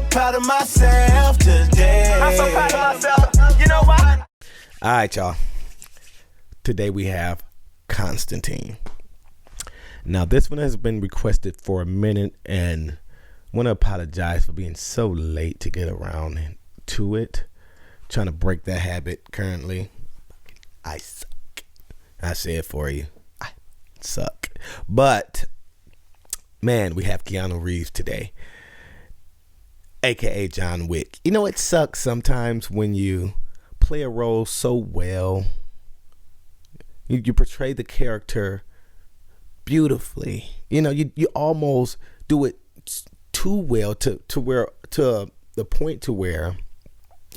proud of myself today. I'm so proud of myself. You know why? All right, y'all. Today we have Constantine. Now, this one has been requested for a minute, and I want to apologize for being so late to get around to it. Trying to break that habit currently. I suck. I say it for you. I suck. But, man, we have Keanu Reeves today, aka John Wick. You know, it sucks sometimes when you play a role so well. You portray the character beautifully. You know, you almost do it too well to the point to where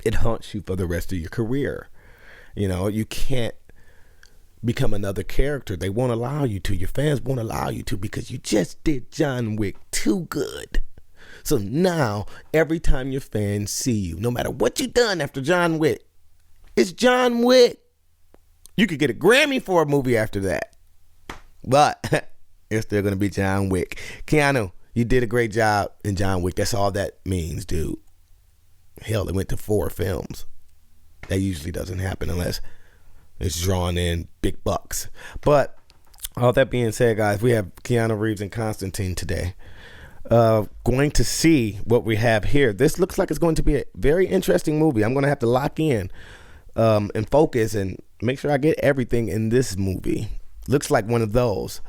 it haunts you for the rest of your career. You know, you can't become another character. They won't allow you to. Your fans won't allow you to because you just did John Wick too good. So now, every time your fans see you, no matter what you've done after John Wick, it's John Wick. You could get a Grammy for a movie after that. But it's still going to be John Wick. Keanu, you did a great job in John Wick. That's all that means, dude. Hell, it went to 4 films. That usually doesn't happen unless it's drawn in big bucks. But all that being said, guys, we have Keanu Reeves and Constantine today. Going to see what we have here. This looks like it's going to be a very interesting movie. I'm going to have to lock in and focus and make sure I get everything in this movie. Looks like one of those.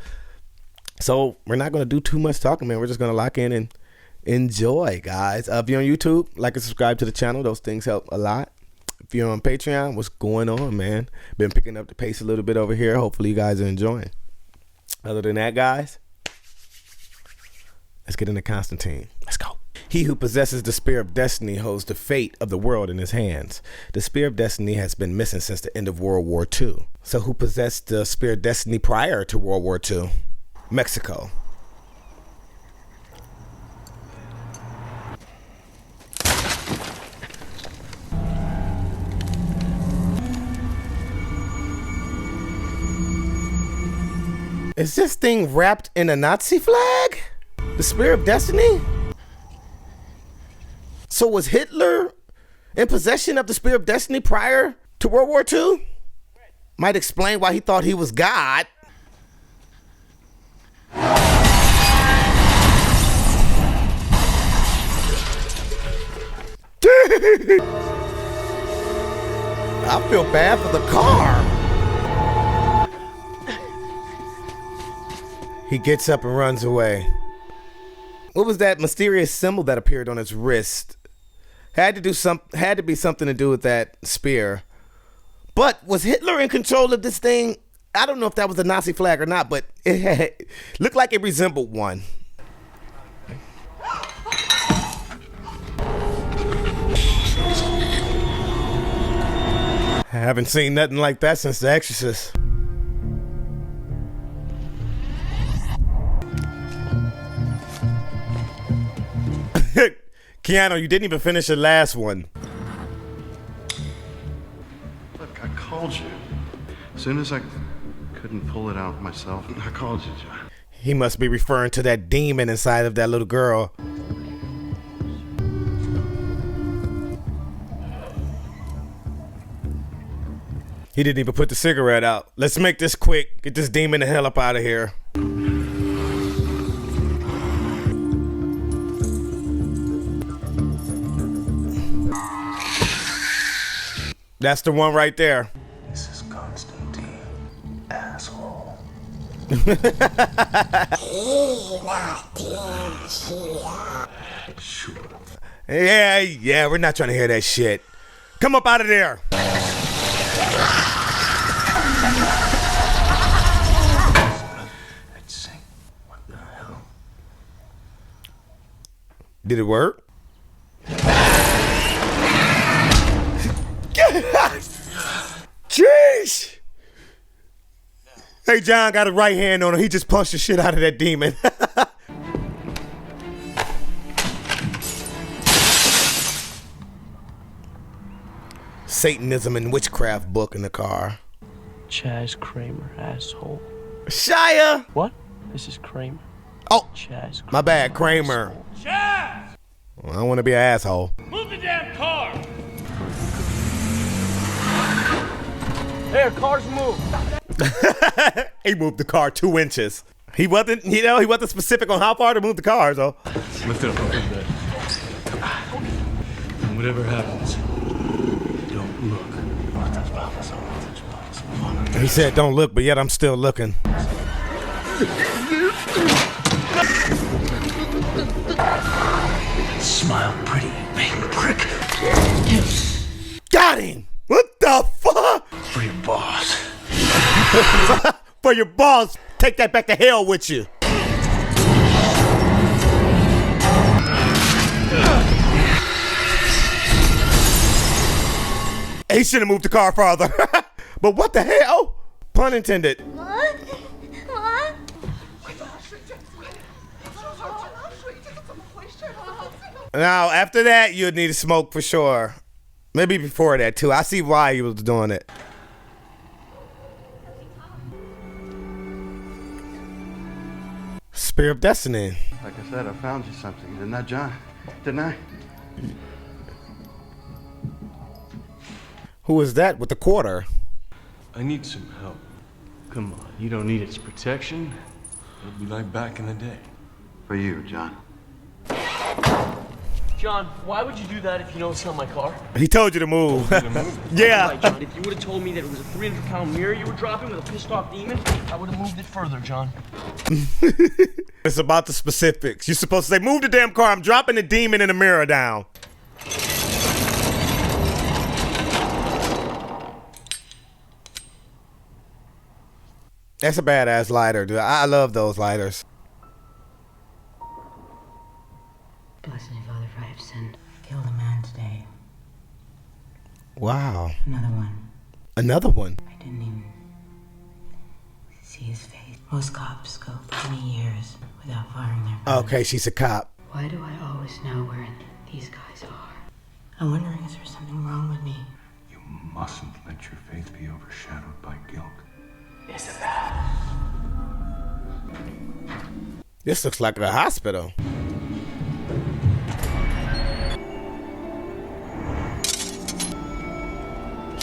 So we're not going to do too much talking, man. We're just going to lock in and enjoy, guys. If you're on YouTube, like and subscribe to the channel. Those things help a lot. If you're on Patreon, what's going on, man? Been picking up the pace a little bit over here. Hopefully you guys are enjoying. Other than that, guys, let's get into Constantine. Let's go. He who possesses the Spear of Destiny holds the fate of the world in his hands. The Spear of Destiny has been missing since the end of World War II. So who possessed the Spear of Destiny prior to World War II? Mexico. Is this thing wrapped in a Nazi flag? The Spear of Destiny? So was Hitler in possession of the Spear of Destiny prior to World War II? Might explain why he thought he was God. I feel bad for the car. He gets up and runs away. What was that mysterious symbol that appeared on his wrist? Had to be something to do with that spear. But was Hitler in control of this thing? I don't know if that was a Nazi flag or not, but it looked like it resembled one. I haven't seen nothing like that since The Exorcist. Keanu, you didn't even finish the last one. Look, I called you. As soon as I couldn't pull it out myself, I called you, John. He must be referring to that demon inside of that little girl. He didn't even put the cigarette out. Let's make this quick. Get this demon the hell up out of here. That's the one right there. This is Constantine, asshole. Sure. Yeah, we're not trying to hear that shit. Come up out of there. Let's sing. What the hell? Did it work? Jeez! Hey, John got a right hand on him. He just punched the shit out of that demon. Satanism and witchcraft book in the car. Chaz Kramer, asshole. Shia! What? This is Kramer. Oh, Chaz Kramer, my bad, Kramer. asshole. Chaz! Well, I don't want to be an asshole. Move the damn car! There, car's moved. He moved the car 2 inches. He wasn't, he wasn't specific on how far to move the car, so. Lift it up a little bit. And whatever happens, don't look. He said don't look, but yet I'm still looking. Smile pretty, big prick. Got him! What the fuck? For your boss. For your boss, take that back to hell with you. He should have moved the car farther. But what the hell? Pun intended. What? What? Now, after that, you'd need to smoke for sure. Maybe before that, too. I see why he was doing it. Spear of Destiny. Like I said, I found you something, didn't I, John? Didn't I? Who is that with the quarter? I need some help. Come on, you don't need its protection. It'll be like back in the day. For you, John. John, why would you do that if you know it's not my car? He told you to move. Yeah. Right, John, if you would have told me that it was a 300-pound mirror you were dropping with a pissed-off demon, I would have moved it further, John. It's about the specifics. You're supposed to say, move the damn car. I'm dropping the demon in the mirror down. That's a badass lighter, dude. I love those lighters. Bless me, Father, for I have sinned. Killed a man today. Wow. Another one. Another one. I didn't even see his face. Most cops go 20 years without firing their gun. Okay, she's a cop. Why do I always know where these guys are? I'm wondering, is there something wrong with me? You mustn't let your faith be overshadowed by guilt. Isabelle. This looks like a hospital.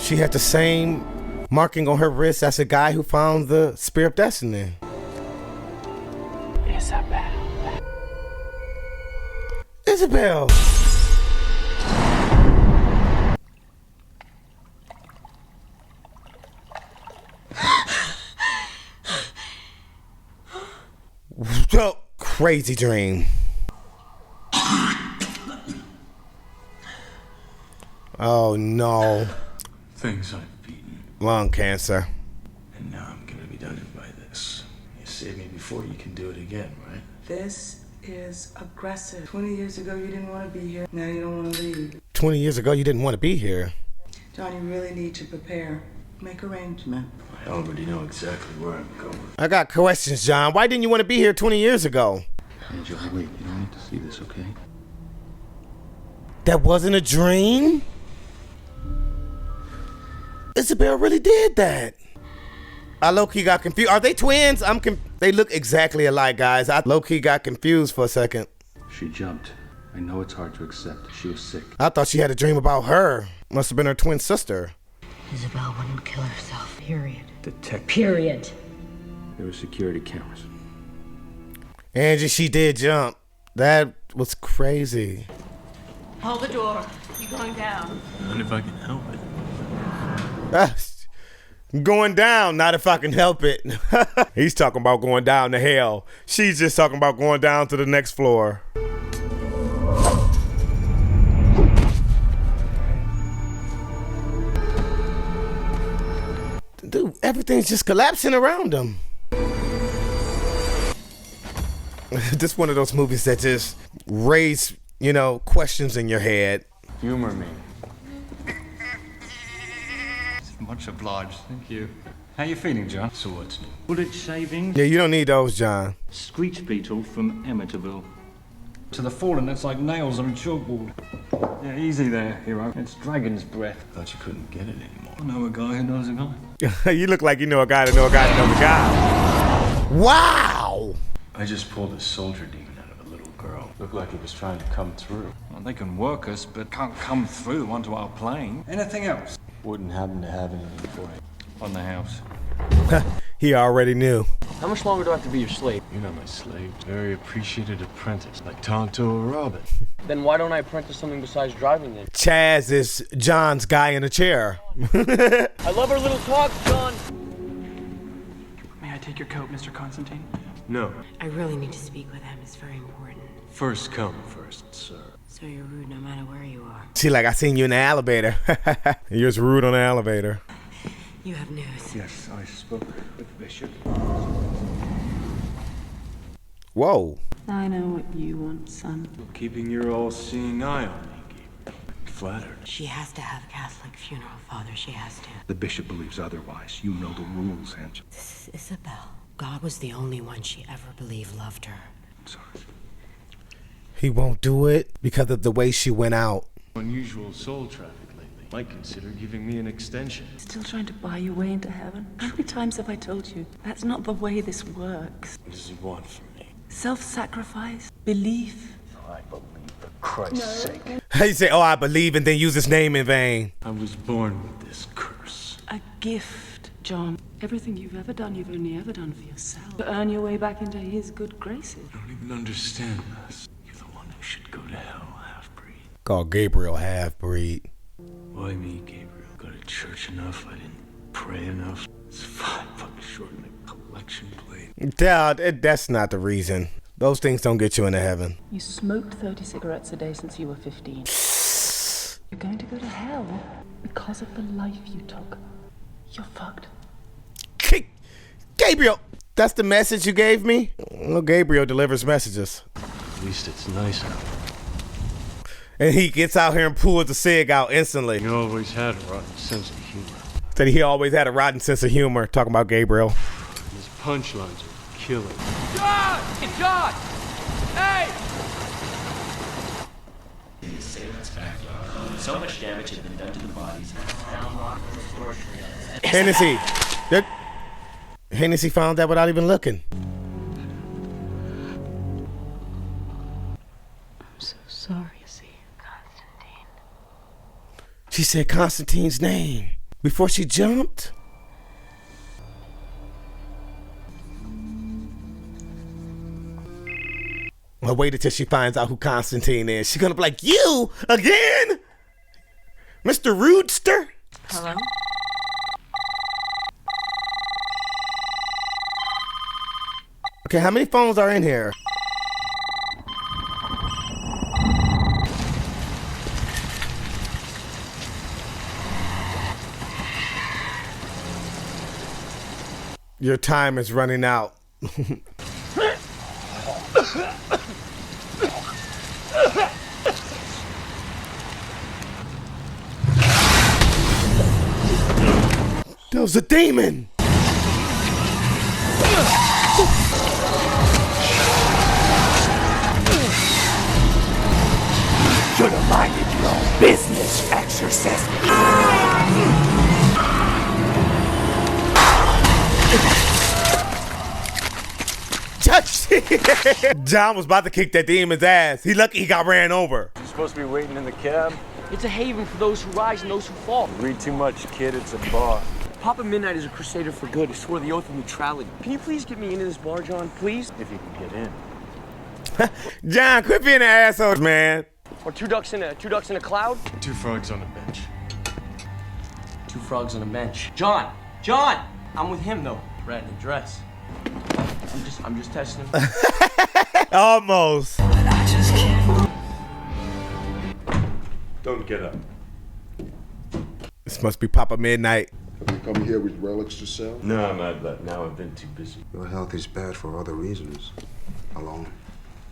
She had the same marking on her wrist as the guy who found the Spear of Destiny. Isabelle. Isabelle. Oh, crazy dream. Oh no. Things I've beaten. Lung cancer. And now I'm gonna be done by this. You saved me before, you can do it again, right? This is aggressive. 20 years ago, you didn't want to be here. Now you don't want to leave. 20 years ago, you didn't want to be here. John, you really need to prepare. Make arrangements. I already know exactly where I'm going. I got questions, John. Why didn't you want to be here 20 years ago? Hey, Joe, wait. You don't need to see this, okay? That wasn't a dream? Isabelle really did that. I low-key got confused. Are they twins? They look exactly alike, guys. I low-key got confused for a second. She jumped. I know it's hard to accept. She was sick. I thought she had a dream about her. Must have been her twin sister. Isabelle wouldn't kill herself, period. Detective. Period. There were security cameras. Angie, she did jump. That was crazy. Hold the door. You're going down. Not if I can help it. Going down, not if I can help it. He's talking about going down to hell. She's just talking about going down to the next floor. Dude, everything's just collapsing around him. This one of those movies that just raise, questions in your head. Humor me. Much obliged, thank you. How you feeling, John? So what's new? Bullet shaving. Yeah, you don't need those, John. Screech beetle from Amityville. To the fallen, that's like nails on a chalkboard. Yeah, easy there, hero. It's dragon's breath. Thought you couldn't get it anymore. I know a guy who knows a guy. You look like you know a guy to know a guy to know a guy. Wow! I just pulled a soldier demon out of a little girl. Looked like he was trying to come through. Well, they can work us, but can't come through onto our plane. Anything else? Wouldn't happen to have anything for you. On the house. He already knew. How much longer do I have to be your slave? You're not my slave. Very appreciated apprentice, like Tonto or Robin. Then why don't I apprentice something besides driving then? Chaz is John's guy in a chair. I love our little talk, John. May I take your coat, Mr. Constantine? No. I really need to speak with him. It's very important. First come, first serve. So you're rude no matter where you are. She like, I seen you in the elevator. You're just rude on the elevator. You have news. Yes, I spoke with the bishop. Whoa. I know what you want, son. Keeping your all-seeing eye on me, Gabriel. Flattered. She has to have a Catholic funeral, Father. She has to. The bishop believes otherwise. You know the rules, Angela. This is Isabelle. God was the only one she ever believed loved her. I'm sorry. He won't do it because of the way she went out. Unusual soul traffic lately. Might consider giving me an extension. Still trying to buy your way into heaven? How many times have I told you? That's not the way this works. What does he want from me? Self-sacrifice, belief. I believe, for Christ's sake. He said, oh, I believe, and then use his name in vain. I was born with this curse. A gift, John. Everything you've ever done, you've only ever done for yourself. To earn your way back into his good graces. I don't even understand this. You're the one who should go to hell, half-breed. Called Gabriel half-breed. Why me, Gabriel? Go to church enough? I didn't pray enough. It's $5 short in a collection plate. Dad, that's not the reason. Those things don't get you into heaven. You smoked 30 cigarettes a day since you were 15. You're going to go to hell because of the life you took. You're fucked. Gabriel, that's the message you gave me? Well, Gabriel delivers messages. At least it's nice out. And he gets out here and pulls the cig out instantly. He always had a rotten sense of humor. Said he always had a rotten sense of humor, talking about Gabriel. His punchlines are killing. John! It's John! Hey! So much damage had been done to the bodies. Hennessy. Hennessy found that without even looking. I'm so sorry. Constantine. She said Constantine's name before she jumped. I waited till she finds out who Constantine is. She's gonna be like, you again? Mr. Rudester? Hello? Okay, how many phones are in here? Your time is running out. That was a demon. Should have minded your own business, exorcist. John was about to kick that demon's ass. He lucky he got ran over. You're supposed to be waiting in the cab? It's a haven for those who rise and those who fall. Read too much, kid. It's a bar. Papa Midnight is a crusader for good. He swore the oath of neutrality. Can you please get me into this bar, John? Please? If you can get in. John, quit being an asshole, man. Or two ducks in a cloud? 2 frogs on a bench. 2 frogs on a bench. John! John! I'm with him though. Rat in a dress. I'm just testing him. Almost. Don't get up. This must be Papa Midnight. Have you come here with relics to sell? No, I'm out, but now I've been too busy. Your health is bad for other reasons. How long?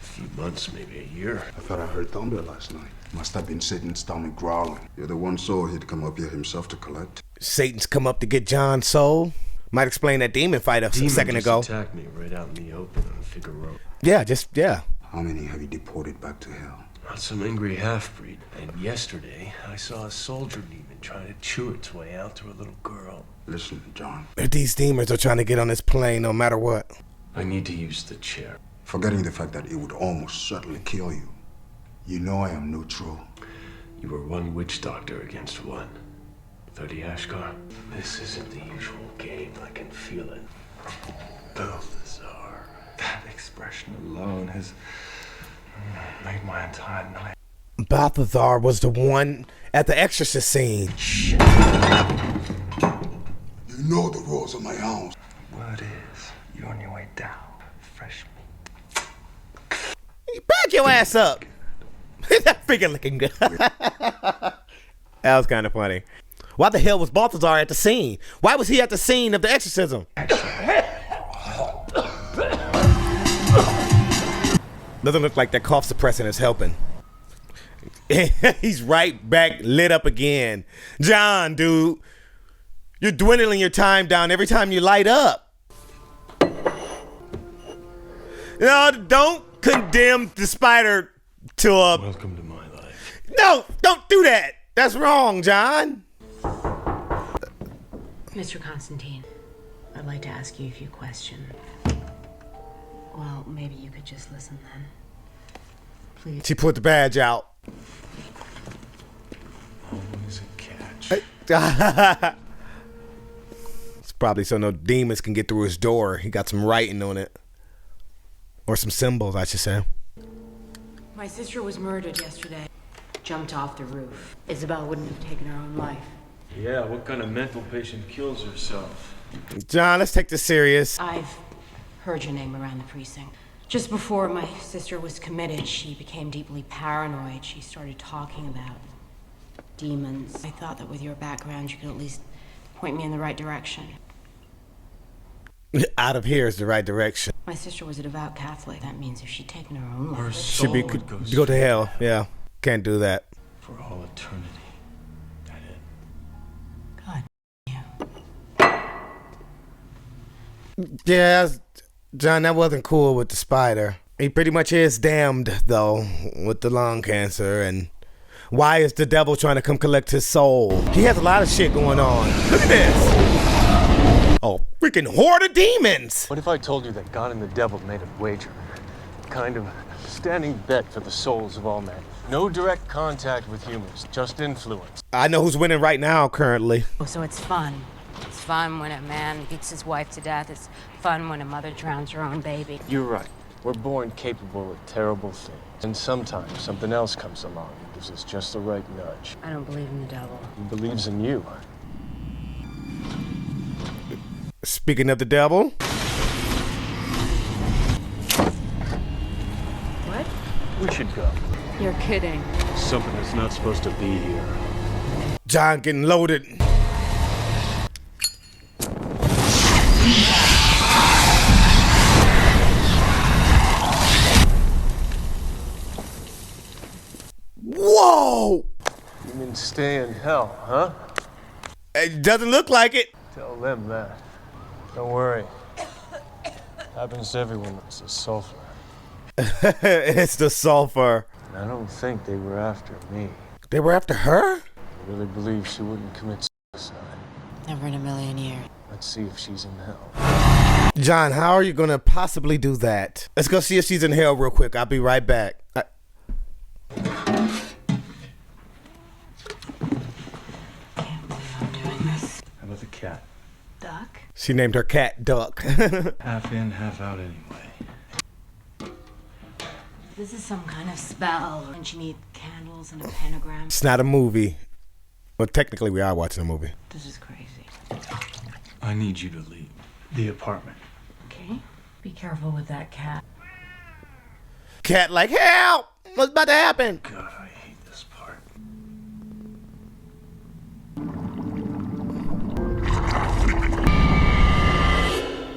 A few months, maybe a year. I thought I heard thunder last night. Must have been Satan's stomach growling. You're the one soul he'd come up here himself to collect. Satan's come up to get John's soul. Might explain that demon fight a second ago. Attacked me right out in the open on Figaro. Yeah. How many have you deported back to hell? Not some angry half-breed. And yesterday, I saw a soldier demon trying to chew its way out to a little girl. Listen, John. These demons are trying to get on this plane no matter what. I need to use the chair. forgetting the fact that it would almost certainly kill you. You know I am neutral. You were one witch doctor against one. 30 Ashgar. This isn't the usual game. I can feel it. Balthazar. That expression alone has made my entire night. Balthazar was the one at the Exorcist scene. You know the rules of my house. Word is, you're on your way down. Fresh meat. Back your ass up. That freaking looking good. That was kind of funny. Why the hell was Balthazar at the scene? Why was he at the scene of the exorcism? Doesn't look like that cough suppressant is helping. He's right back lit up again. John, dude, you're dwindling your time down every time you light up. No, don't condemn the spider to a... Welcome to my life. No, don't do that. That's wrong, John. Mr. Constantine, I'd like to ask you a few questions. Well, maybe you could just listen then. Please. She put the badge out. Always a catch. It's probably so no demons can get through his door. He got some writing on it. Or some symbols, I should say. My sister was murdered yesterday. Jumped off the roof. Isabelle wouldn't have taken her own life. Yeah, what kind of mental patient kills herself? John, let's take this serious. I've heard your name around the precinct. Just before my sister was committed, she became deeply paranoid. She started talking about demons. I thought that with your background, you could at least point me in the right direction. Out of here is the right direction. My sister was a devout Catholic. That means if she'd taken her own life, Should be go to hell. Yeah, can't do that. For all eternity. That it. God. Yeah, John, that wasn't cool with the spider. He pretty much is damned, though, with the lung cancer. And why is the devil trying to come collect his soul? He has a lot of shit going on. Look at this. Oh, freaking horde of demons. What if I told you that God and the devil made a wager? Kind of standing bet for the souls of all men. No direct contact with humans, just influence. I know who's winning right now, currently. Oh, so it's fun. It's fun when a man beats his wife to death. It's fun when a mother drowns her own baby. You're right. We're born capable of terrible things. And sometimes something else comes along and gives us just the right nudge. I don't believe in the devil. He believes in you. Speaking of the devil. What? We should go. You're kidding. Something that's not supposed to be here. John getting loaded. Whoa! You mean stay in hell, huh? It doesn't look like it. Tell them that. Don't worry. Happens to everyone. It's the sulfur. It's the sulfur. And I don't think they were after me. They were after her? I really believe she wouldn't commit suicide. Never in a million years. Let's see if she's in hell. John, how are you going to possibly do that? Let's go see if she's in hell real quick. I'll be right back. Can't believe I'm doing this. How about the cat? Duck? She named her cat Duck. Half in, half out anyway. This is some kind of spell. Don't you need candles and a pentagram? It's not a movie. Well, technically, we are watching a movie. This is crazy. I need you to leave the apartment. Okay? Be careful with that cat. Cat like, help! What's about to happen? God, I hate this part.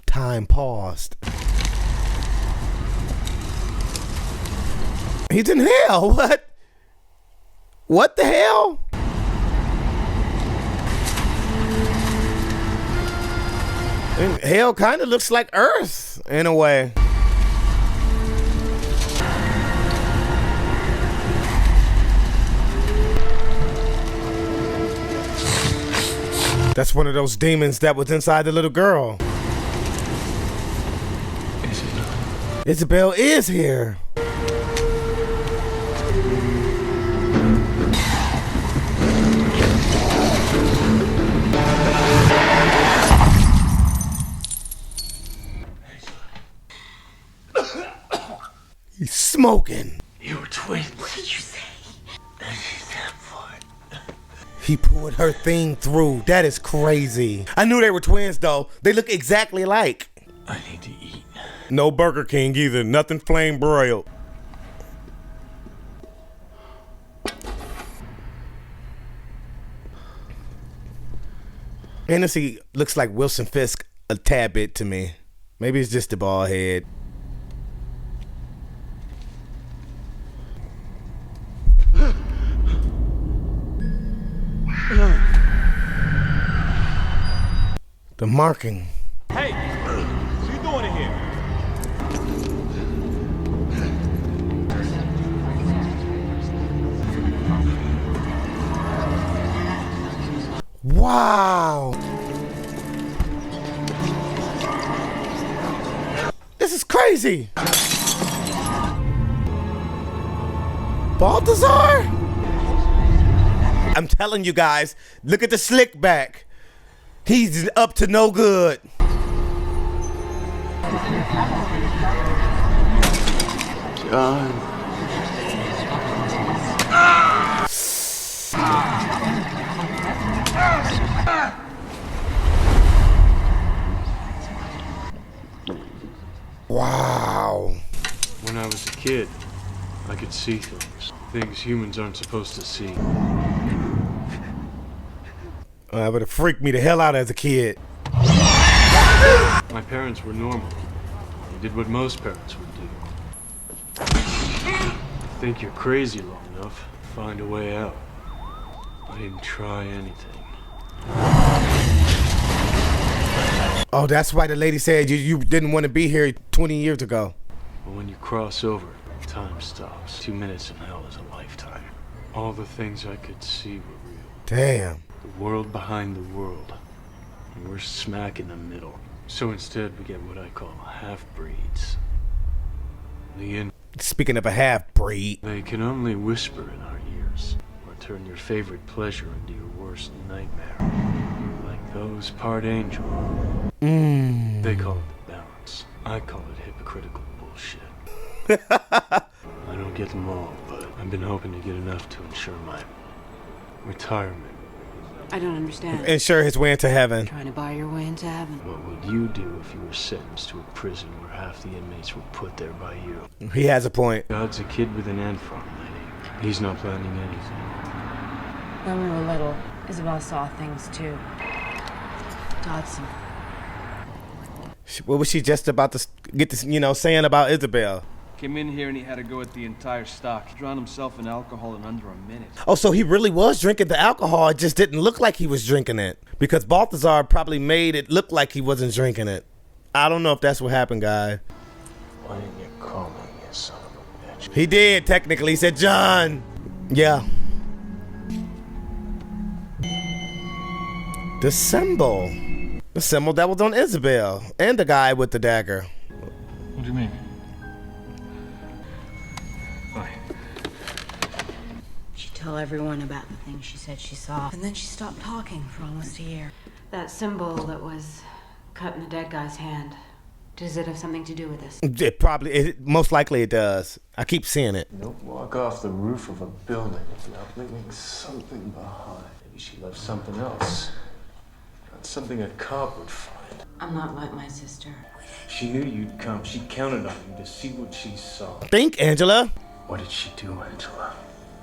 Time paused. He's in hell. What? What the hell? And hell kind of looks like Earth in a way. That's one of those demons that was inside the little girl. Isabelle. Isabelle is here. He's smoking. You were twins. What did you say? He pulled her thing through. That is crazy. I knew they were twins though. They look exactly alike. I need to eat. No Burger King either. Nothing flame broiled. Hennessy looks like Wilson Fisk a tad bit to me. Maybe it's just the bald head. The marking. Hey, what you doing in here? Wow. This is crazy. Balthazar? I'm telling you guys, look at the slick back. He's up to no good. John. Wow. When I was a kid, I could see things. Things humans aren't supposed to see. That would have freaked me the hell out as a kid. My parents were normal. They did what most parents would do. Think you're crazy long enough, find a way out. I didn't try anything. Oh, that's why the lady said you didn't want to be here 20 years ago. But when you cross over, time stops. 2 minutes in hell is a lifetime. All the things I could see were real. Damn. The world behind the world. And we're smack in the middle. So instead we get what I call half-breeds. Speaking of a half-breed. They can only whisper in our ears. Or turn your favorite pleasure into your worst nightmare. Like those part angel. They call it the balance. I call it hypocritical bullshit. I don't get them all, but I've been hoping to get enough to ensure my retirement. I don't understand. Ensure his way into heaven. Trying to buy your way into heaven. What would you do if you were sentenced to a prison where half the inmates were put there by you? He has a point. God's a kid with an ant farm, lady. He's not planning anything. When we were little, Isabelle saw things too. Dodson. What was she just about to get this, saying about Isabelle? Came in here and he had to go at the entire stock. He drowned himself in alcohol in under a minute. Oh, so he really was drinking the alcohol. It just didn't look like he was drinking it. Because Balthazar probably made it look like he wasn't drinking it. I don't know if that's what happened, guy. Why didn't you call me, you son of a bitch? He did, technically. He said, John. Yeah. The symbol. The symbol that was on Isabelle. And the guy with the dagger. What do you mean? Tell everyone about the things she said she saw. And then she stopped talking for almost a year. That symbol that was cut in the dead guy's hand. Does it have something to do with this? Most likely it does. I keep seeing it. Don't walk off the roof of a building without leaving something behind. Maybe she left something else. Not something a cop would find. I'm not like my sister. She knew you'd come. She counted on you to see what she saw. Think, Angela. What did she do, Angela?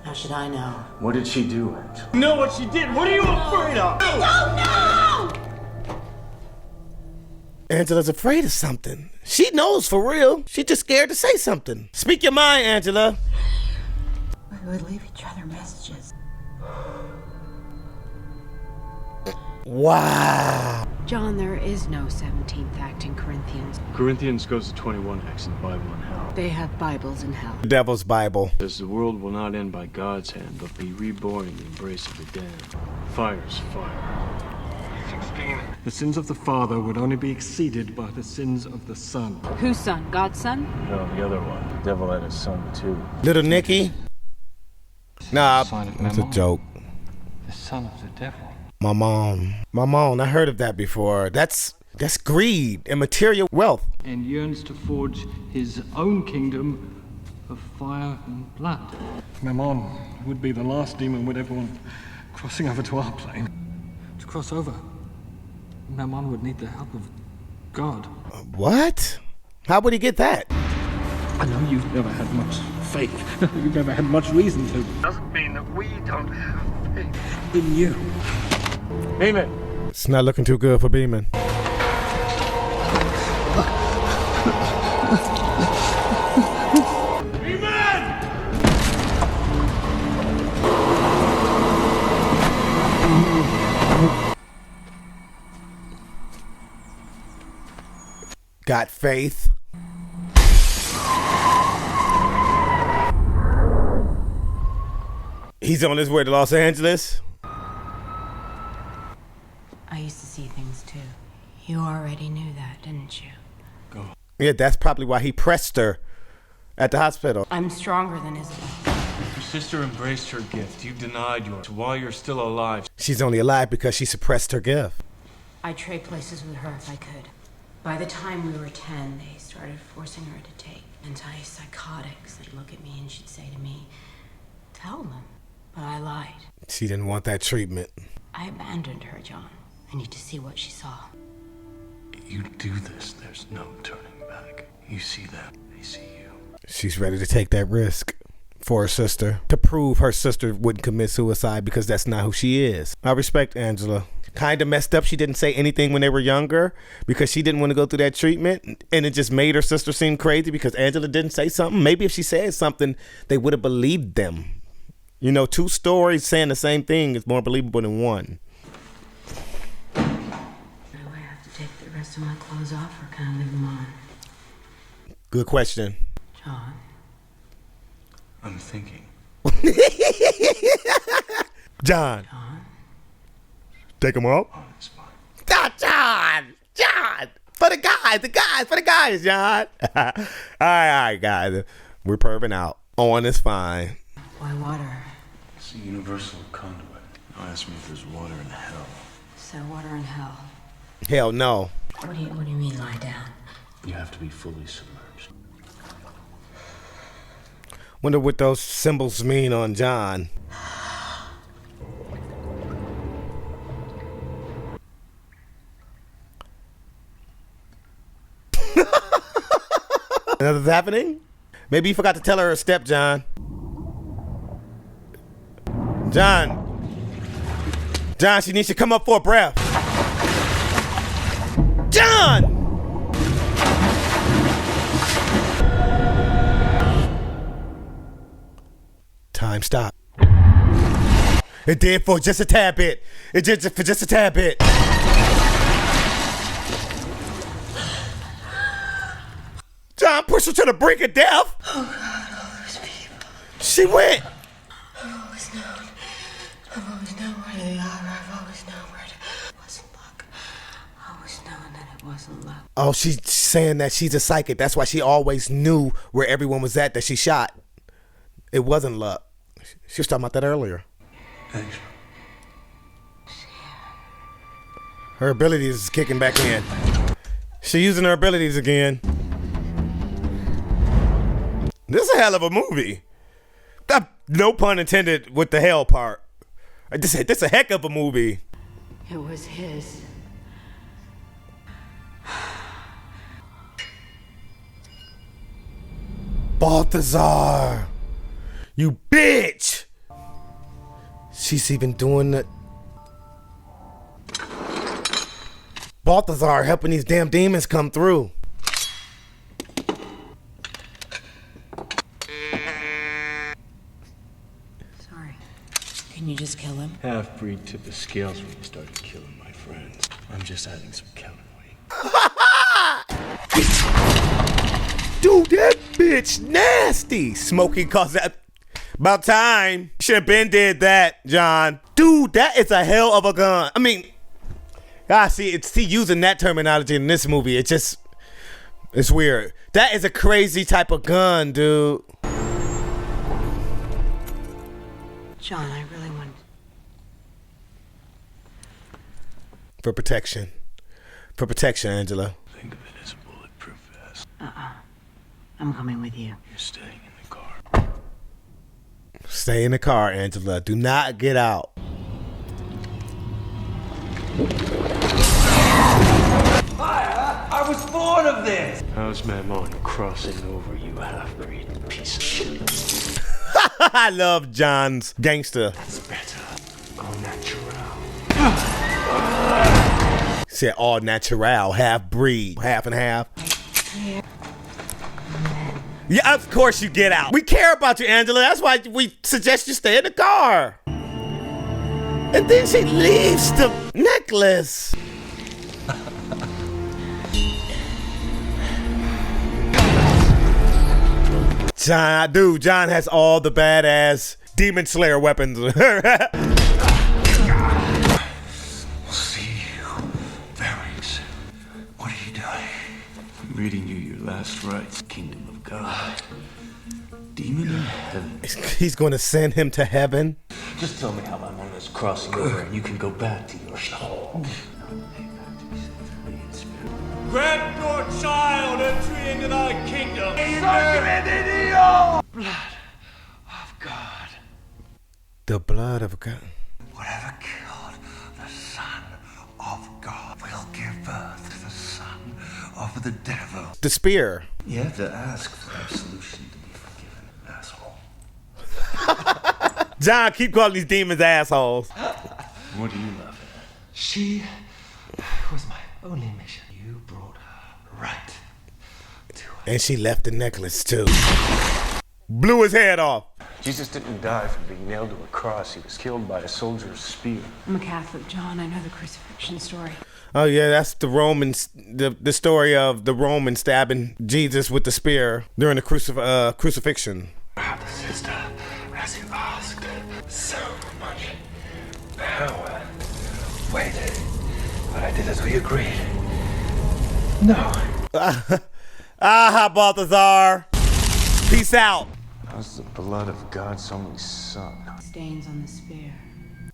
How should I know? What did she do, Angela? You know what she did? What are you afraid of? I don't know! Angela's afraid of something. She knows for real. She's just scared to say something. Speak your mind, Angela. We would leave each other messages. Wow. John, there is no 17th act in Corinthians. Corinthians goes to 21 acts in the Bible in hell. They have Bibles in hell. The Devil's Bible. Says the world will not end by God's hand, but be reborn in the embrace of the damned. Fire's fire. 16. The sins of the father would only be exceeded by the sins of the son. Whose son? God's son? No, the other one. The devil had a son too. Little Nicky? Nah, it's a joke. The son of the devil. My mom, I heard of that before. That's greed and material wealth. And yearns to forge his own kingdom of fire and blood. Mammon would be the last demon with everyone crossing over to our plane. To cross over, Mammon would need the help of God. What? How would he get that? I know you've never had much faith. You've never had much reason to. Doesn't mean that we don't have faith in you. Amen. It's not looking too good for Beeman. Got faith. He's on his way to Los Angeles. I used to see things too. You already knew that, didn't you? Go. Yeah, that's probably why he pressed her at the hospital. I'm stronger than Isabelle. Your sister embraced her gift. You denied yours. While you're still alive. She's only alive because she suppressed her gift. I'd trade places with her if I could. By the time we were 10, they started forcing her to take antipsychotics. They'd look at me and she'd say to me, "Tell them." But I lied. She didn't want that treatment. I abandoned her, John. I need to see what she saw. You do this, there's no turning back. You see that, they see you. She's ready to take that risk for her sister, to prove her sister wouldn't commit suicide, because that's not who she is. I respect Angela. Kind of messed up she didn't say anything when they were younger because she didn't want to go through that treatment, and it just made her sister seem crazy because Angela didn't say something. Maybe if she said something, they would have believed them. You know, two stories saying the same thing is more believable than one. Do I have to take the rest of my clothes off, or can I leave them on? Good question. John? I'm thinking. John. Take them off? Oh, it's fine. John! For the guys, John. all right, guys. We're perving out. On is fine. Why water? It's a universal conduit. Now ask me if there's water in hell. So water in hell. Hell no. What do you mean lie down? You have to be fully submerged. Wonder what those symbols mean on John. Nothing's happening? Maybe you forgot to tell her step, John. John, she needs to come up for a breath. John! Time stop. It did for just a tad bit. It did for just a tad bit. John pushed her to the brink of death. Oh God, all those people. She went. I've always known where they are. I've always known where it wasn't luck. I always known that it wasn't luck. Oh, she's saying that she's a psychic. That's why she always knew where everyone was at that she shot. It wasn't luck. She was talking about that earlier. Thanks. Her abilities is kicking back in. She's using her abilities again. This is a hell of a movie. No pun intended with the hell part. This is a heck of a movie. It was his. Balthazar. You bitch. She's even doing the... Balthazar helping these damn demons come through. Sorry. Can you just kill him? Half-breed tipped the scales when you started killing my friends. I'm just adding some counterweight. Dude, that bitch nasty. Smoking cause that... About time. Should have been did that, John. Dude, that is a hell of a gun. I mean, See, it's using that terminology in this movie. It's weird. That is a crazy type of gun, dude. John, I really want... For protection. For protection, Angela. Think of it as a bulletproof vest. I'm coming with you. You're staying in the car. Stay in the car, Angela. Do not get out. I was born of this! How's Mammon crossing over, you half-breed piece of shit? I love John's gangster. That's better. Au natural. He said all natural, half breed, half and half. Yeah, of course you get out. We care about you, Angela. That's why we suggest you stay in the car. And then she leaves the necklace. John has all the badass Demon Slayer weapons. We'll see you very soon. What are you doing? I'm reading you your last rites. Kingdom of God. Demon in heaven. He's going to send him to heaven. Just tell me how Mammon is crossing over and you can go back to your home. Grant your child entry into thy kingdom. Blood of God. The blood of God. Whatever killed the Son of God will give birth to the Son of the Devil. The spear. You have to ask for absolution to be forgiven, asshole. John, keep calling these demons assholes. What do you love? She was my only mission. You brought her right to us. And she left the necklace too. Blew his head off. Jesus didn't die from being nailed to a cross. He was killed by a soldier's spear. I'm a Catholic, John. I know the crucifixion story. Oh yeah, that's the Romans. The story of the Romans stabbing Jesus with the spear during the crucifixion. Sister, as you asked, so much power. Wait, but I did as we agreed. No. Balthazar. Peace out. How's the blood of God's only son? Stains on the spear.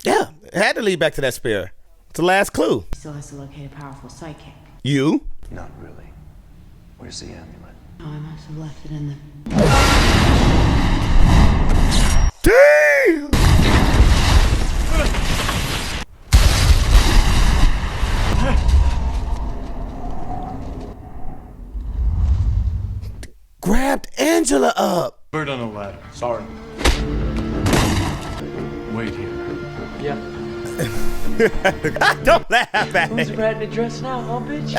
Yeah, it had to lead back to that spear. It's the last clue. He still has to locate a powerful psychic. You? Not really. Where's the amulet? Oh, I must have left it in the... Damn! Grabbed Angela up. Bird on a ladder. Sorry. Wait here. Yeah. Don't laugh at Who's it. rat in a dress now, huh, bitch?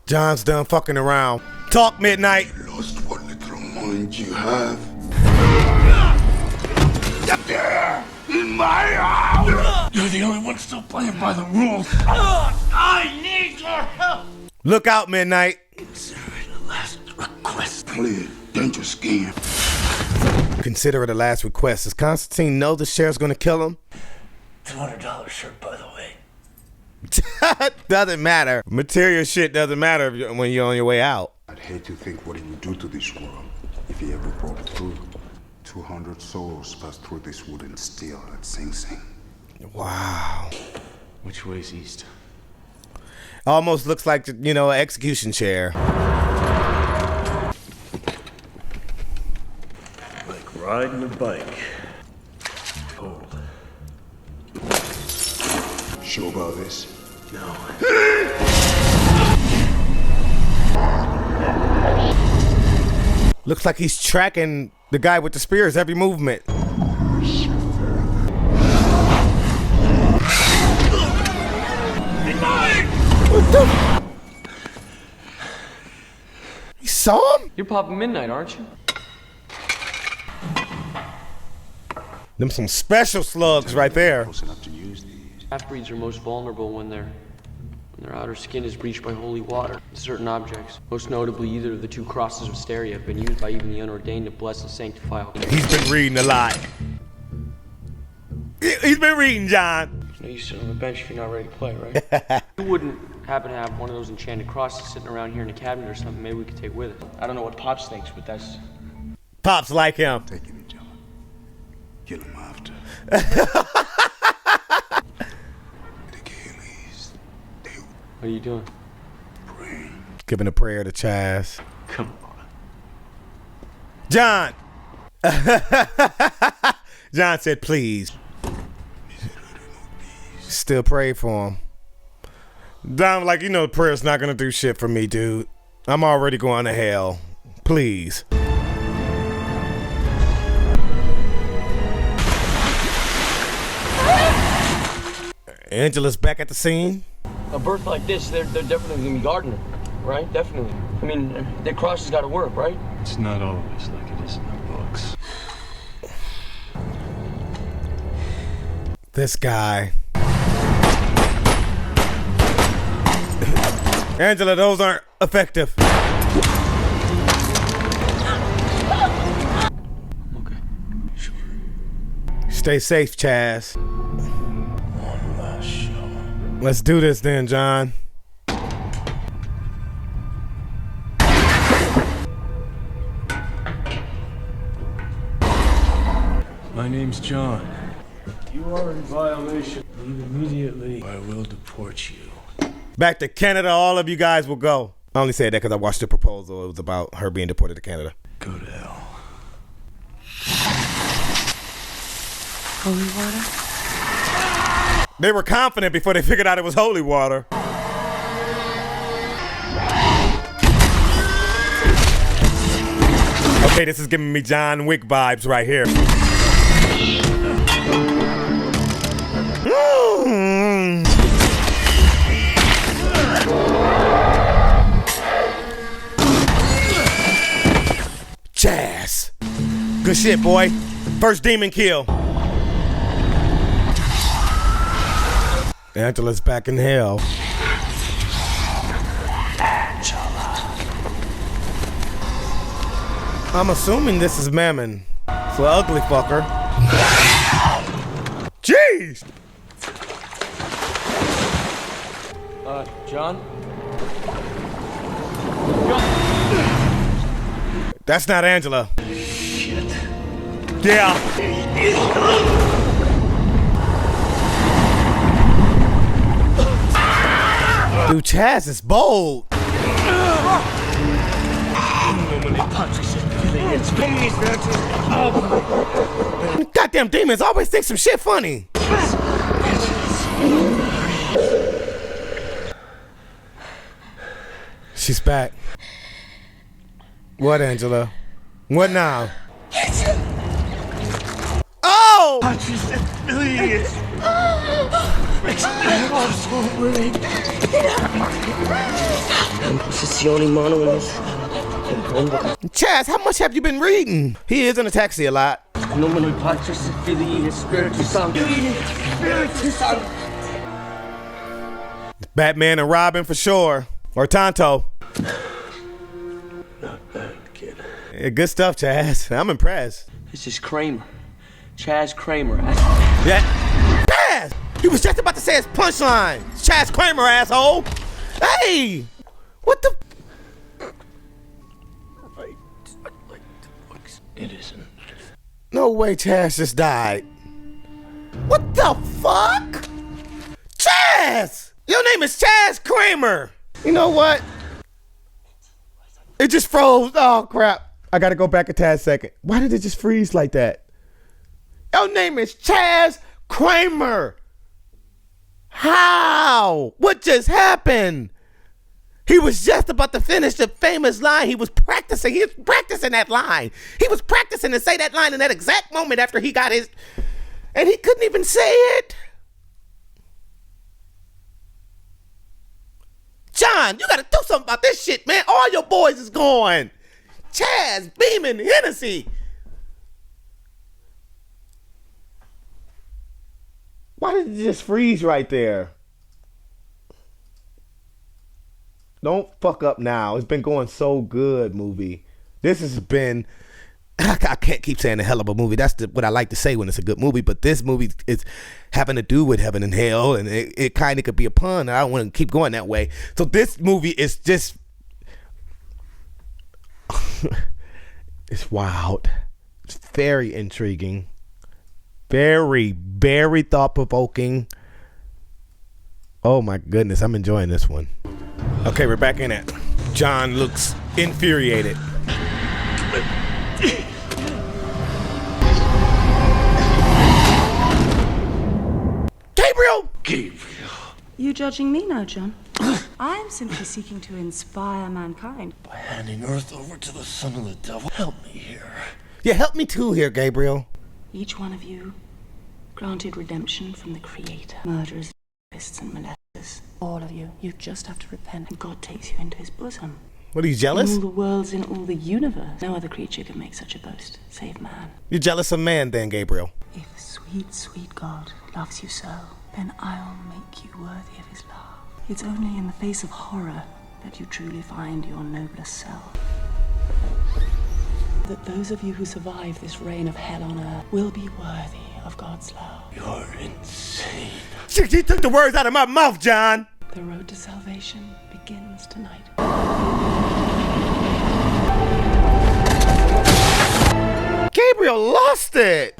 John's done fucking around. Talk, Midnight. Lost what little mind you have. There, in my house! You're the only one still playing by the rules. I need your help! Look out, Midnight. Consider it a last request. Play it, dangerous game. Consider it a last request. Does Constantine know the sheriff's gonna kill him? $200 shirt, by the way. Doesn't matter. Material shit doesn't matter when you're on your way out. I'd hate to think what he would do to this world if he ever broke through. 200 souls passed through this wooden steel at Sing Sing. Wow. Which way's east? Almost looks like, you know, an execution chair. Like riding a bike. Hold. Sure about this? No. Looks like he's tracking the guy with the spears every movement. What the? You saw him? You're Papa Midnight, aren't you? Them some special slugs right there. Close enough to use these. Half-breeds are most vulnerable when their outer skin is breached by holy water. Certain objects, most notably either of the two crosses of Styria, have been used by even the unordained to bless and sanctify all. He's been reading a lot. He's been reading, John. You know you sit on the bench if you're not ready to play, right? You wouldn't happen to have one of those enchanted crosses sitting around here in a cabinet or something maybe we could take with us. I don't know what Pops thinks, but that's... Pops like him. Take him, John. Kill him after. What are you doing? Praying. Giving a prayer to Chaz. Come on. John! John said, please. Still pray for him. John, like, you know, prayer's not gonna do shit for me, dude. I'm already going to hell. Please. Angela's back at the scene. A birth like this, they're definitely gonna be gardening, right? Definitely. I mean, their cross has got to work, right? It's not always like it is in the books. This guy. Angela, those aren't effective. Okay. Sure. Stay safe, Chaz. One last show. Let's do this then, John. My name's John. You are in violation. Leave immediately. I will deport you. Back to Canada, all of you guys will go. I only said that because I watched the proposal. It was about her being deported to Canada. Go to hell. Holy water? They were confident before they figured out it was holy water. Okay, this is giving me John Wick vibes right here. Chaz. Good shit, boy. First demon kill. Angela's back in hell. I'm assuming this is Mammon. So ugly fucker. Jeez! John? That's not Angela. Shit. Yeah. Dude, Chaz is bold. Goddamn demons always think some shit funny. She's back. What, Angela? What now? Oh! Chaz, how much have you been reading? He is in a taxi a lot. Batman and Robin for sure. Or Tonto. Not bad, kid. Yeah, good stuff, Chaz. I'm impressed. This is Kramer. Chaz Kramer. Yeah. Chaz! He was just about to say his punchline. Chaz Kramer, asshole. Hey! What the? It isn't. No way Chaz just died. What the fuck? Chaz! Your name is Chaz Kramer. You know what? It just froze. Oh, crap. I gotta go back a tad second. Why did it just freeze like that? Your name is Chaz Kramer. How? What just happened? He was just about to finish the famous line. He was practicing. He was practicing that line. He was practicing to say that line in that exact moment after he got his... And he couldn't even say it. John, you gotta do something about this shit, man. All your boys is gone. Chaz, Beeman, Hennessy. Why did it just freeze right there? Don't fuck up now. It's been going so good, movie. This has been I can't keep saying a hell of a movie. That's what I like to say when it's a good movie. But this movie is having to do with heaven and hell, and it kind of could be a pun. And I don't want to keep going that way. So this movie is just, it's wild. It's very intriguing, very, very thought-provoking. Oh my goodness, I'm enjoying this one. Okay, we're back in it. John looks infuriated. Gabriel! You judging me now, John? I am simply seeking to inspire mankind. By handing Earth over to the son of the devil. Help me here. Yeah, help me too here, Gabriel. Each one of you granted redemption from the Creator. Murderers, rapists, and molesters. All of you. You just have to repent, and God takes you into his bosom. What, are you jealous? In all the worlds, in all the universe. No other creature can make such a boast, save man. You're jealous of man then, Gabriel. If sweet, sweet God loves you so, then I'll make you worthy of his love. It's only in the face of horror that you truly find your noblest self. That those of you who survive this reign of hell on earth will be worthy of God's love. You're insane. She took the words out of my mouth, John. The road to salvation begins tonight. Gabriel lost it.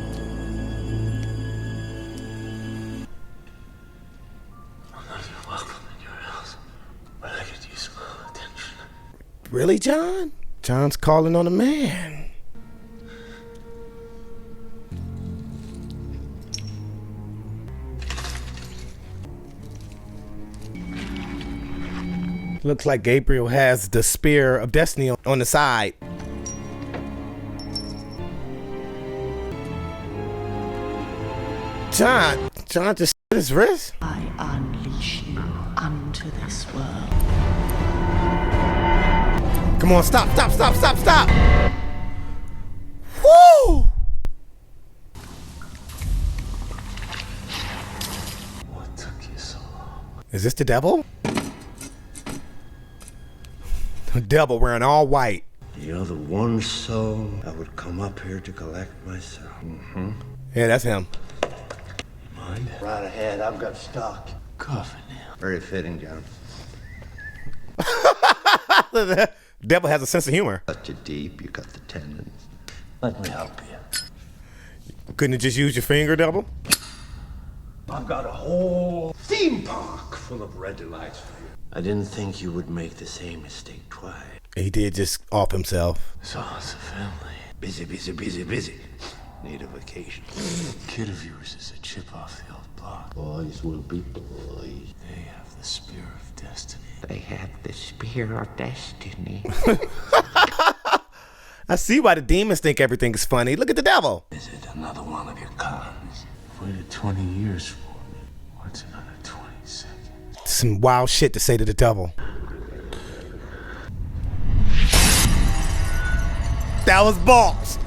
Really, John? John's calling on a man. Looks like Gabriel has the spear of destiny on the side. John just slit his wrist. I unleash you unto this world. Come on, stop. Woo! What took you so long? Is this the devil? The devil wearing all white. You're the one soul I would come up here to collect myself. Mm-hmm. Yeah, that's him. Mind? Right ahead, I've got stock. Coffin now. Very fitting, John. The devil has a sense of humor. Cut you deep, you got the tendons. Let me help you. Couldn't you just use your finger, devil? I've got a whole theme park full of red lights for you. I didn't think you would make the same mistake twice. He did just off himself. So it's a family. Busy. Need a vacation. Kid of yours is a chip off the old block. Boys will be boys. They have the spear of destiny. They have the spear of destiny. I see why the demons think everything is funny. Look at the devil. Is it another one of your cons? You've waited 20 years for me. What's another 20 seconds? Some wild shit to say to the devil. That was boss.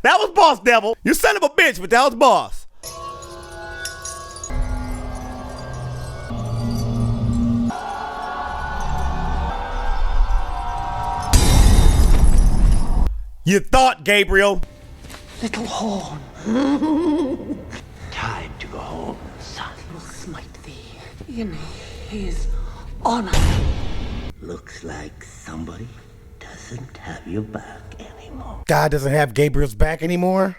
That was boss, devil. You son of a bitch, but that was boss. You thought, Gabriel. Little horn. Time to go home. Son will smite thee in his honor. Looks like somebody doesn't have your back anymore. God doesn't have Gabriel's back anymore?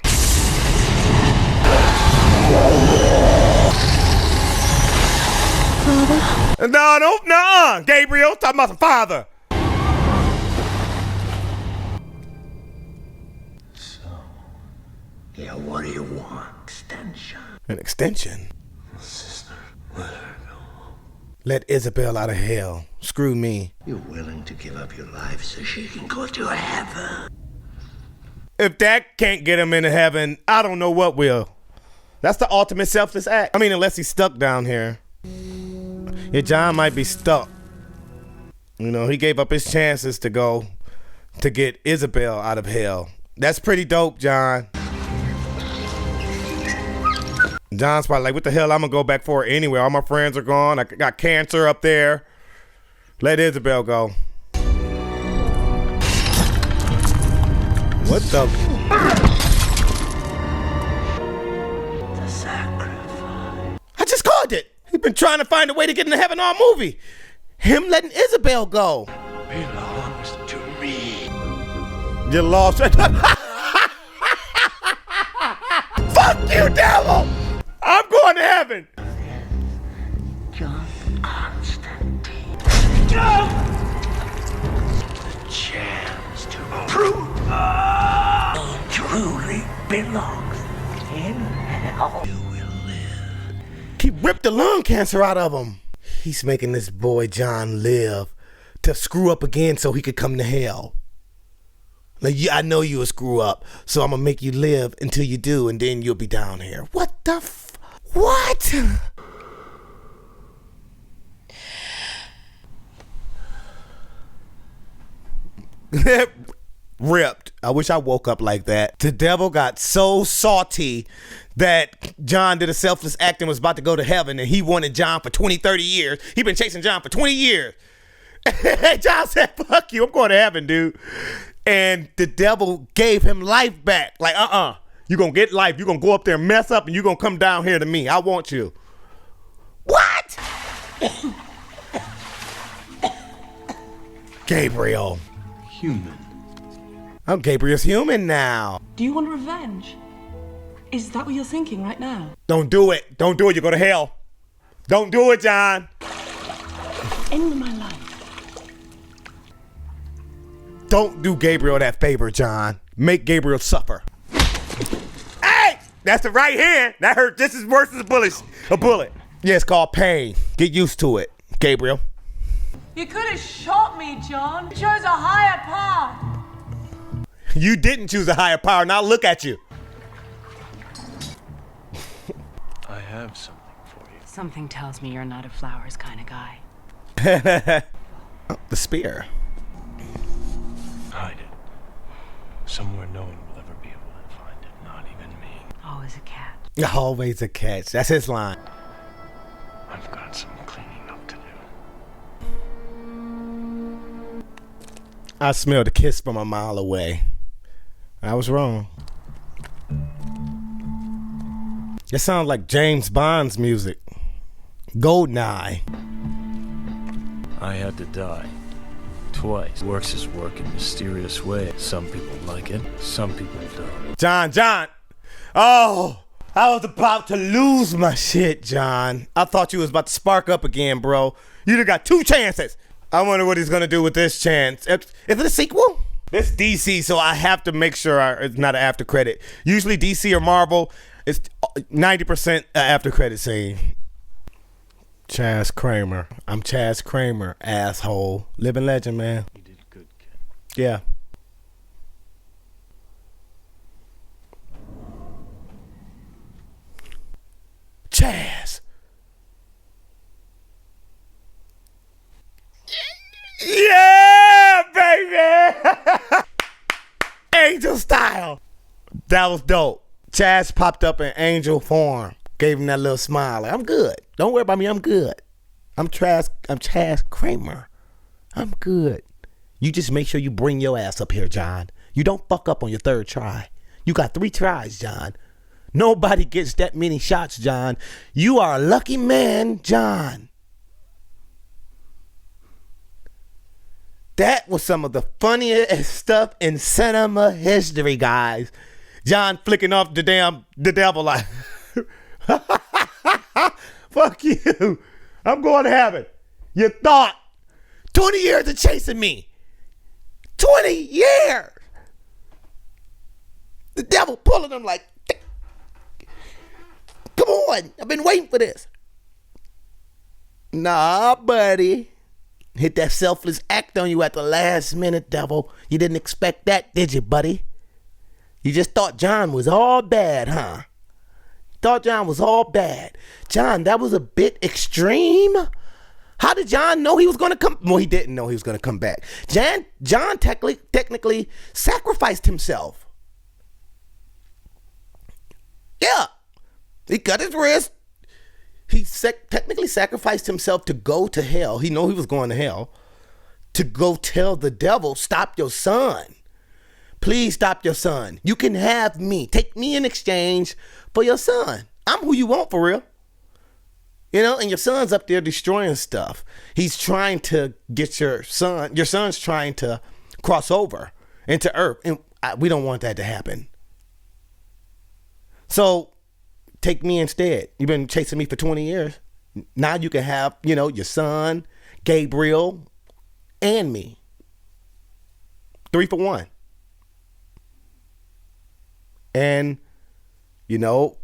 Father? No, Gabriel, talking about the father. Yeah, what do you want? Extension. An extension? Sister, let her go. Let Isabelle out of hell. Screw me. You're willing to give up your life so she can go to heaven. If that can't get him into heaven, I don't know what will. That's the ultimate selfless act. I mean, unless he's stuck down here. Yeah, John might be stuck. You know, he gave up his chances to go to get Isabelle out of hell. That's pretty dope, John. John's probably like, what the hell, I'm gonna go back for it anyway. All my friends are gone. I got cancer up there. Let Isabelle go. What the? We've been trying to find a way to get into heaven all movie. Him letting Isabelle go. Belongs to me. You lost. Fuck you, devil! I'm going to heaven. John Constantine. The chance to prove he truly belongs in hell. You will live. He ripped the lung cancer out of him. He's making this boy John live to screw up again so he could come to hell. Like, I know you a screw up, so I'm gonna make you live until you do, and then you'll be down here. What the what? Ripped. I wish I woke up like that. The devil got so salty that John did a selfless act and was about to go to heaven, and he wanted John for 20, 30 years. He been chasing John for 20 years. John said, fuck you, I'm going to heaven, dude. And the devil gave him life back. Like, you're going to get life. You're going to go up there and mess up, and you're going to come down here to me. I want you. What? Gabriel. Human. I'm Gabriel's human now. Do you want revenge? Is that what you're thinking right now? Don't do it. Don't do it. You go to hell. Don't do it, John. End my life. Don't do Gabriel that favor, John. Make Gabriel suffer. Hey! That's the right hand. That hurt just as worse as a bullet. Yeah, it's called pain. Get used to it, Gabriel. You could have shot me, John. You chose a higher path. You didn't choose a higher power. Now look at you. I have something for you. Something tells me you're not a flowers kind of guy. Oh, the spear. Hide it. Somewhere no one will ever be able to find it. Not even me. Always a catch. Always a catch. That's his line. I've got some cleaning up to do. I smelled a kiss from a mile away. I was wrong. It sounds like James Bond's music. Goldeneye. I had to die. Twice. Works his work in mysterious ways. Some people like it, some people don't. John. Oh, I was about to lose my shit, John. I thought you was about to spark up again, bro. You done got 2 chances. I wonder what he's gonna do with this chance. Is it a sequel? It's DC, so I have to make sure it's not an after credit. Usually DC or Marvel, it's 90% after credit scene. Chaz Kramer. I'm Chaz Kramer, asshole. Living legend, man. You did good, kid. Yeah. Chaz. Yeah, baby. Angel style. That was dope. Chaz popped up in angel form. Gave him that little smile. Like, I'm good. Don't worry about me. I'm good. I'm Chaz Kramer. I'm good. You just make sure you bring your ass up here, John. You don't fuck up on your 3rd try. You got 3 tries, John. Nobody gets that many shots, John. You are a lucky man, John. That was some of the funniest stuff in cinema history, guys. John flicking off the devil like, fuck you. I'm going to heaven. You thought 20 years of chasing me. 20 years. The devil pulling him like, come on. I've been waiting for this. Nah, buddy. Hit that selfless act on you at the last minute, devil. You didn't expect that, did you, buddy? You just thought John was all bad, huh? Thought John was all bad. John, that was a bit extreme. How did John know he was going to come? Well, he didn't know he was going to come back. John technically sacrificed himself. Yeah. He cut his wrist. He technically sacrificed himself to go to hell. He knew he was going to hell. To go tell the devil, stop your son. Please stop your son. You can have me. Take me in exchange for your son. I'm who you want for real. You know, and your son's up there destroying stuff. He's trying to get your son's trying to cross over into Earth. And we don't want that to happen. So take me instead. You've been chasing me for 20 years. Now you can have, you know, your son, Gabriel, and me. 3 for 1. And, you know,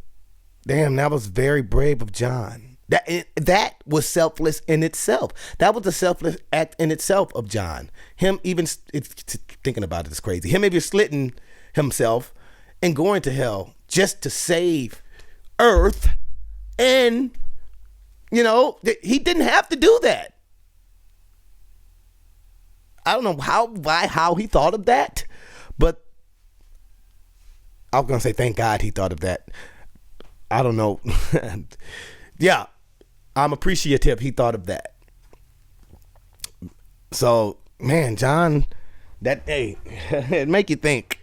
damn, that was very brave of John. That was selfless in itself. That was a selfless act in itself of John. Him even, thinking about it is crazy. Him even slitting himself and going to hell just to save Earth. And, you know, he didn't have to do that. I don't know how he thought of that, but I was going to say, thank God he thought of that. I don't know. Yeah, I'm appreciative he thought of that. So, man, John, that day, it make you think.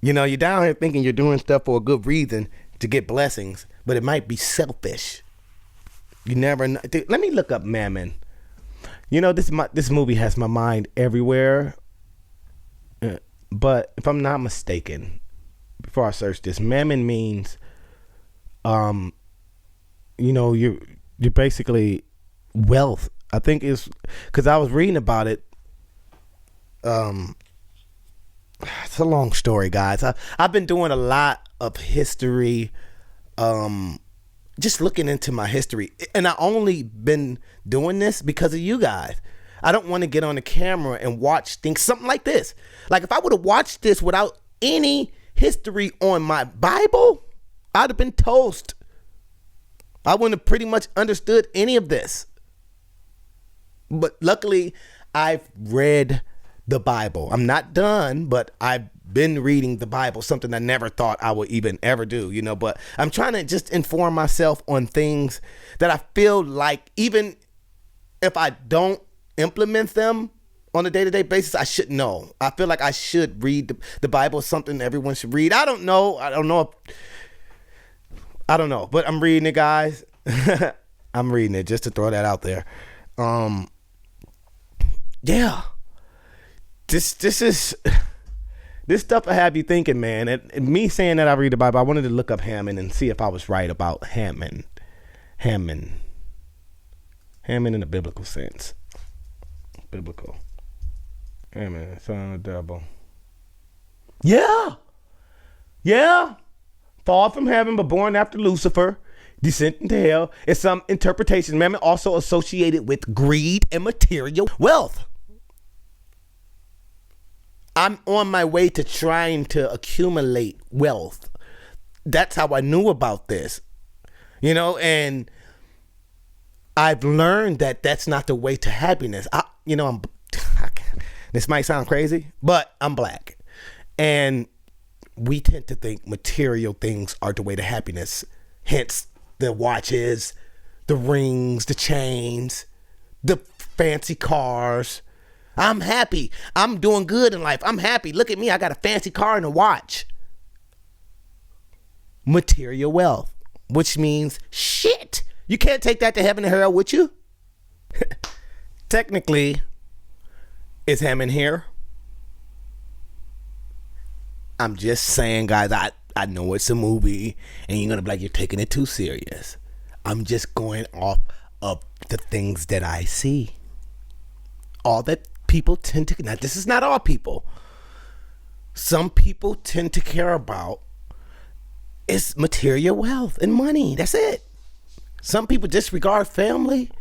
You know, you're down here thinking you're doing stuff for a good reason to get blessings, but it might be selfish. You never know. Let me look up Mammon. You know, this movie has my mind everywhere. But if I'm not mistaken, before I search this, Mammon means, you know, you're basically wealth. I think it's because I was reading about it. It's a long story, guys. I've been doing a lot of history, just looking into my history, and I only been doing this because of you guys. I don't want to get on the camera and watch things, something like this. Like if I would have watched this without any history on my Bible, I'd have been toast. I wouldn't have pretty much understood any of this. But luckily, I've read the Bible. I'm not done, but I've been reading the Bible, something I never thought I would even ever do, you know. But I'm trying to just inform myself on things that I feel like even if I don't implement them on a day-to-day basis, I should know. I feel like I should read the Bible, something everyone should read. I don't know, but I'm reading it, guys. I'm reading it just to throw that out there. Yeah. This stuff I have you thinking, man. And me saying that I read the Bible, I wanted to look up Hammond and see if I was right about Hammond in a biblical sense. Biblical. Hammond, son of the devil. Yeah. Fall from heaven, but born after Lucifer. Descent into hell. In some interpretations, Mammon also associated with greed and material wealth. I'm on my way to trying to accumulate wealth. That's how I knew about this. You know, and I've learned that that's not the way to happiness. This might sound crazy, but I'm black. And we tend to think material things are the way to happiness. Hence the watches, the rings, the chains, the fancy cars. I'm happy. I'm doing good in life. I'm happy. Look at me. I got a fancy car and a watch. Material wealth, which means shit. You can't take that to heaven and hell with you. Technically, is Hammond here? I'm just saying, guys, I know it's a movie and you're going to be like, you're taking it too serious. I'm just going off of the things that I see. All that people tend to, now this is not all people. Some people tend to care about is material wealth and money. That's it. Some people disregard family,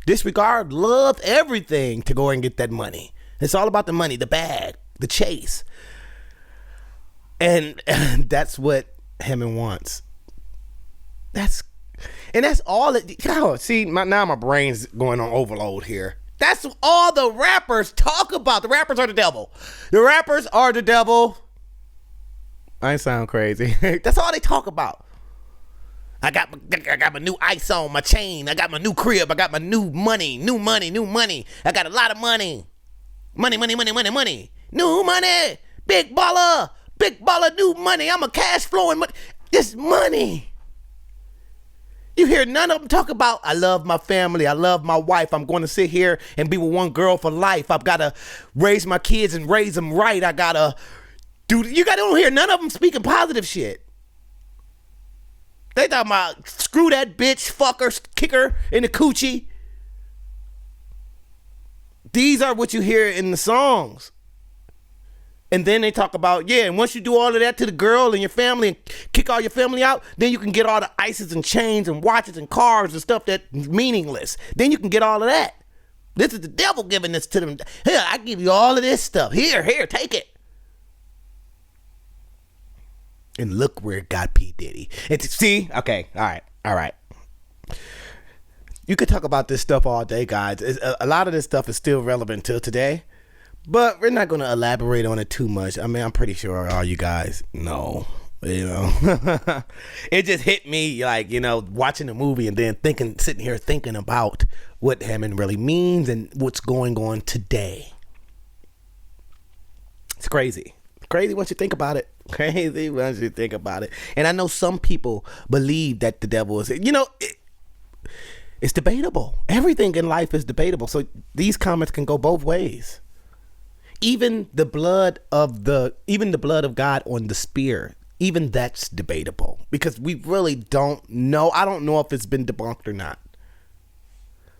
disregard love, everything to go and get that money. It's all about the money, the bag, the chase. And that's what Hammond wants. That's all it, see, now my brain's going on overload here. That's all the rappers talk about. The rappers are the devil. The rappers are the devil. I ain't sound crazy. That's all they talk about. I got my new ice on, my chain. I got my new crib. I got my new money. I got a lot of money. Money. New money. Big baller, new money. I'm a cash flowing money. This money. You hear none of them talk about, I love my family, I love my wife, I'm going to sit here and be with one girl for life. I've got to raise my kids and raise them right. I got to do, don't hear none of them speaking positive shit. They talking about screw that bitch, fuck her, kick her in the coochie. These are what you hear in the songs. And then they talk about, yeah, and once you do all of that to the girl and your family and kick all your family out, then you can get all the ices and chains and watches and cars and stuff that's meaningless. Then you can get all of that. This is the devil giving this to them. Here, I give you all of this stuff. Here, take it. And look where it got P. Diddy. And see, okay, all right. You could talk about this stuff all day, guys. A lot of this stuff is still relevant till today, but we're not going to elaborate on it too much. I mean, I'm pretty sure all you guys know, It just hit me like, watching the movie and then sitting here thinking about what Hammond really means and what's going on today. It's crazy. Crazy once you think about it. Crazy once you think about it. And I know some people believe that the devil is, it's debatable. Everything in life is debatable. So these comments can go both ways. Even the blood of God on the spear, even that's debatable because we really don't know. I don't know if it's been debunked or not,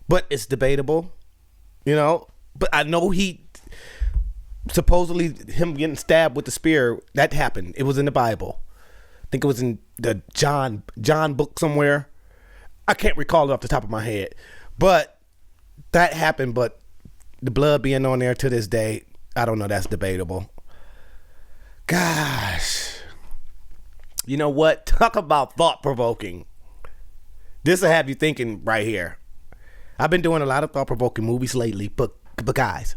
but it's debatable, but I know supposedly him getting stabbed with the spear, that happened. It was in the Bible. I think it was in the John book somewhere. I can't recall it off the top of my head, but that happened. But the blood being on there to this day, I don't know. That's debatable. Gosh, you know what? Talk about thought-provoking. This will have you thinking right here. I've been doing a lot of thought-provoking movies lately, but guys,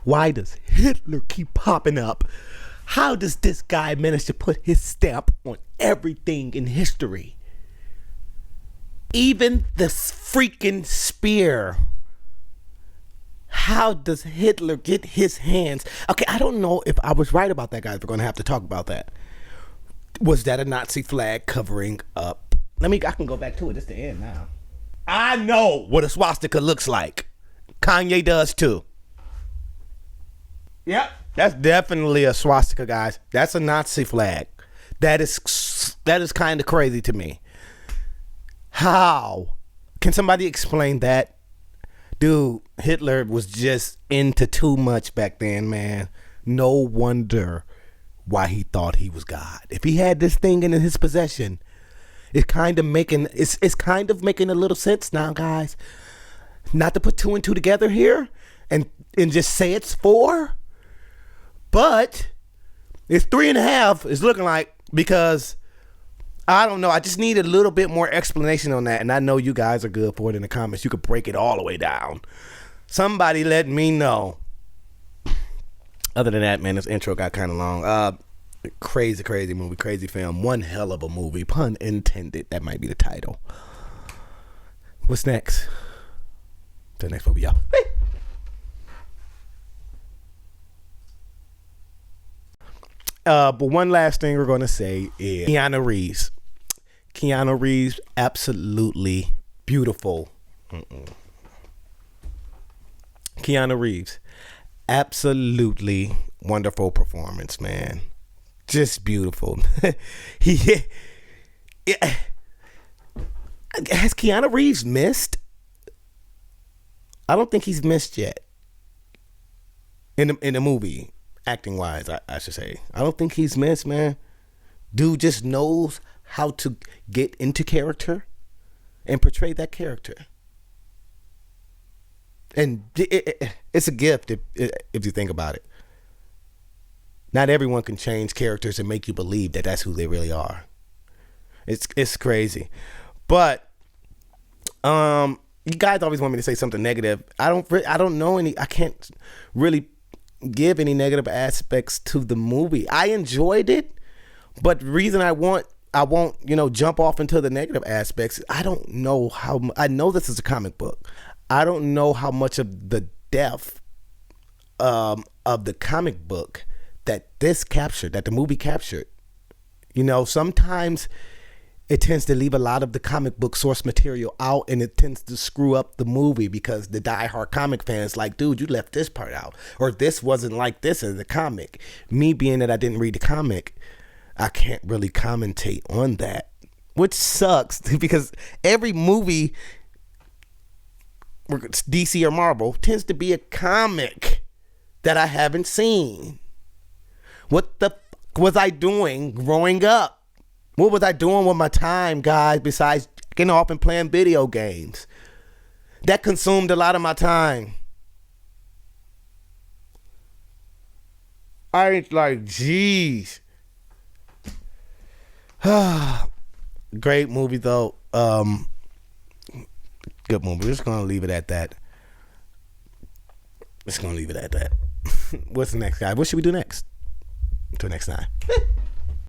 why does Hitler keep popping up? How does this guy manage to put his stamp on everything in history? Even the freaking spear. How does Hitler get his hands? Okay, I don't know if I was right about that, guys. We're going to have to talk about that. Was that a Nazi flag covering up? I can go back to it. It's the end now. I know what a swastika looks like. Kanye does too. Yep. That's definitely a swastika, guys. That's a Nazi flag. That is kind of crazy to me. How? Can somebody explain that? Dude, Hitler was just into too much back then, man. No wonder why he thought he was God. If he had this thing in his possession, it's kind of making a little sense now, guys. Not to put two and two together here and just say it's 4. But it's 3.5. It's looking like, because I don't know. I just need a little bit more explanation on that. And I know you guys are good for it in the comments. You could break it all the way down. Somebody let me know. Other than that, man, this intro got kind of long. Crazy movie, crazy film. One hell of a movie. Pun intended. That might be the title. What's next? The next movie, y'all. Hey. But one last thing we're going to say is Keanu Reeves. Keanu Reeves, absolutely beautiful. Keanu Reeves, absolutely wonderful performance, man. Just beautiful. Has Keanu Reeves missed? I don't think he's missed yet. In the movie. Acting wise, I should say. I don't think he's missed, man. Dude just knows how to get into character and portray that character. And it's a gift if you think about it. Not everyone can change characters and make you believe that that's who they really are. It's crazy. But you guys always want me to say something negative. I don't know any. I can't really give any negative aspects to the movie. I enjoyed it, but the reason I won't jump off into the negative aspects. I don't know how. I know this is a comic book. I don't know how much of the depth of the comic book that the movie captured. Sometimes it tends to leave a lot of the comic book source material out, and it tends to screw up the movie because the diehard comic fans like, dude, you left this part out, or this wasn't like this in the comic. Me being that I didn't read the comic, I can't really commentate on that, which sucks because every movie, DC or Marvel, tends to be a comic that I haven't seen. What the fuck was I doing growing up? What was I doing with my time, guys, besides getting off and playing video games? That consumed a lot of my time. I ain't like, geez. Great movie, though. Good movie. We're just going to leave it at that. What's next, guys? What should we do next? Until next time.